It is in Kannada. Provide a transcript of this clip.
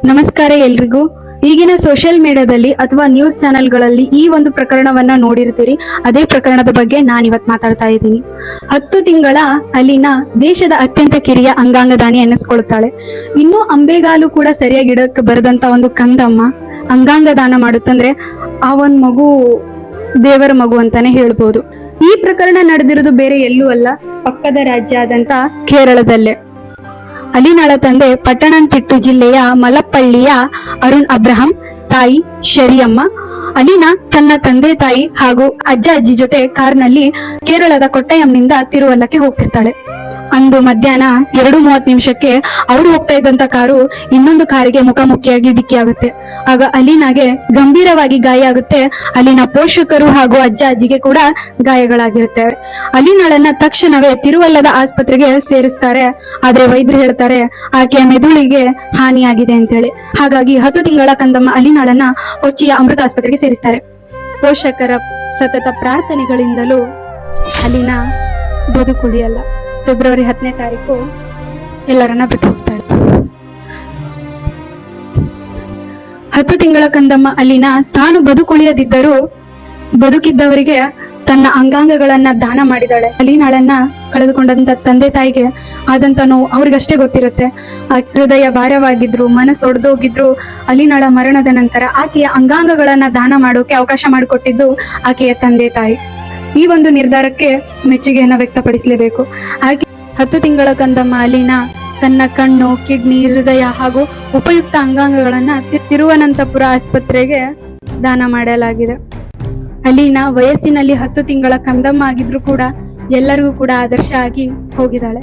ನಮಸ್ಕಾರ ಎಲ್ರಿಗೂ. ಈಗಿನ ಸೋಷಿಯಲ್ ಮೀಡಿಯಾದಲ್ಲಿ ಅಥವಾ ನ್ಯೂಸ್ ಚಾನೆಲ್ಗಳಲ್ಲಿ ಈ ಒಂದು ಪ್ರಕರಣವನ್ನ ನೋಡಿರ್ತೀರಿ. ಅದೇ ಪ್ರಕರಣದ ಬಗ್ಗೆ ನಾನಿವತ್ತು ಮಾತಾಡ್ತಾ ಇದ್ದೀನಿ. 10 ತಿಂಗಳ ಅಲ್ಲಿನ ದೇಶದ ಅತ್ಯಂತ ಕಿರಿಯ ಅಂಗಾಂಗದಾನಿ ಎನ್ನಿಸ್ಕೊಳ್ತಾಳೆ. ಇನ್ನೂ ಅಂಬೆಗಾಲು ಕೂಡ ಸರಿಯಾಗಿ ಇಡಕ್ಕೆ ಬರದಂತ ಒಂದು ಕಂದಮ್ಮ ಅಂಗಾಂಗ ದಾನ ಮಾಡುತ್ತಂದ್ರೆ ಆ ಒಂದ್ ಮಗು ದೇವರ ಮಗು ಅಂತಾನೆ ಹೇಳ್ಬೋದು. ಈ ಪ್ರಕರಣ ನಡೆದಿರೋದು ಬೇರೆ ಎಲ್ಲೂ ಅಲ್ಲ, ಪಕ್ಕದ ರಾಜ್ಯ ಆದಂತ ಕೇರಳದಲ್ಲೇ. ಅಲಿನಾಳ ತಂದೆ ಪಟ್ಟಣಂತಿಟ್ಟು ಜಿಲ್ಲೆಯ ಮಲಪ್ಪಳ್ಳಿಯ ಅರುಣ್ ಅಬ್ರಹಂ, ತಾಯಿ ಶರಿಯಮ್ಮ. ಅಲಿನಾ ತನ್ನ ತಂದೆ ತಾಯಿ ಹಾಗೂ ಅಜ್ಜ ಅಜ್ಜಿ ಜೊತೆ ಕಾರ್ನಲ್ಲಿ ಕೇರಳದ ಕೊಟ್ಟಯಂನಿಂದ ತಿರುವಲ್ಲಕ್ಕೆ ಹೋಗ್ತಿರ್ತಾಳೆ. ಅಂದು ಮಧ್ಯಾಹ್ನ 2:30 ಅವ್ರು ಹೋಗ್ತಾ ಇದ್ದಂತ ಕಾರು ಇನ್ನೊಂದು ಕಾರಿಗೆ ಮುಖಾಮುಖಿಯಾಗಿ ಡಿಕ್ಕಿ ಆಗುತ್ತೆ. ಆಗ ಅಲಿನಾಗೆ ಗಂಭೀರವಾಗಿ ಗಾಯ ಆಗುತ್ತೆ. ಅಲ್ಲಿನ ಪೋಷಕರು ಹಾಗೂ ಅಜ್ಜ ಅಜ್ಜಿಗೆ ಕೂಡ ಗಾಯಗಳಾಗಿರುತ್ತವೆ. ಅಲಿನಾಳನ್ನ ತಕ್ಷಣವೇ ತಿರುವಲ್ಲದ ಆಸ್ಪತ್ರೆಗೆ ಸೇರಿಸ್ತಾರೆ. ಆದ್ರೆ ವೈದ್ಯರು ಹೇಳ್ತಾರೆ ಆಕೆಯ ಮೆದುಳಿಗೆ ಹಾನಿಯಾಗಿದೆ ಅಂತೇಳಿ. ಹಾಗಾಗಿ 10 ತಿಂಗಳ ಕಂದಮ್ಮ ಅಲಿನಾಳನ್ನ ಕೊಚ್ಚಿಯ ಅಮೃತ ಆಸ್ಪತ್ರೆಗೆ ಸೇರಿಸ್ತಾರೆ. ಪೋಷಕರ ಸತತ ಪ್ರಾರ್ಥನೆಗಳಿಂದಲೂ ಅಲಿನಾ ಬದುಕುಳಿಯಲ್ಲ. ಫೆಬ್ರವರಿ 10 ಎಲ್ಲರನ್ನ ಬಿಟ್ಟು ಹೋಗ್ತಾಳೆ. 10 ತಿಂಗಳ ಕಂದಮ್ಮ ಅಲಿನಾ ತಾನು ಬದುಕುಳಿಯದಿದ್ದರೂ ಬದುಕಿದ್ದವರಿಗೆ ತನ್ನ ಅಂಗಾಂಗಗಳನ್ನ ದಾನ ಮಾಡಿದಾಳೆ. ಅಲಿನಾಳನ್ನ ಕಳೆದುಕೊಂಡಂತ ತಂದೆ ತಾಯಿಗೆ ಆದಂತ ನೋವು ಅವ್ರಿಗಷ್ಟೇ ಗೊತ್ತಿರುತ್ತೆ. ಆ ಹೃದಯ ಭಾರವಾಗಿದ್ರು, ಮನಸ್ಸು ಒಡೆದೋಗಿದ್ರು. ಅಲಿನಾಳ ಮರಣದ ನಂತರ ಆಕೆಯ ಅಂಗಾಂಗಗಳನ್ನ ದಾನ ಮಾಡೋಕೆ ಅವಕಾಶ ಮಾಡಿಕೊಟ್ಟಿದ್ದು ಆಕೆಯ ತಂದೆ ತಾಯಿ. ಈ ಒಂದು ನಿರ್ಧಾರಕ್ಕೆ ಮೆಚ್ಚುಗೆಯನ್ನು ವ್ಯಕ್ತಪಡಿಸಲೇಬೇಕು. ಹಾಗೆ 10 ತಿಂಗಳ ಕಂದಮ್ಮ ಅಲಿನಾ ತನ್ನ ಕಣ್ಣು, ಕಿಡ್ನಿ, ಹೃದಯ ಹಾಗೂ ಉಪಯುಕ್ತ ಅಂಗಾಂಗಗಳನ್ನ ತಿರುವನಂತಪುರ ಆಸ್ಪತ್ರೆಗೆ ದಾನ ಮಾಡಲಾಗಿದೆ. ಅಲಿನಾ ವಯಸ್ಸಿನಲ್ಲಿ 10 ತಿಂಗಳ ಕಂದಮ್ಮ ಆಗಿದ್ರು ಕೂಡ ಎಲ್ಲರಿಗೂ ಕೂಡ ಆದರ್ಶ ಆಗಿ ಹೋಗಿದ್ದಾಳೆ.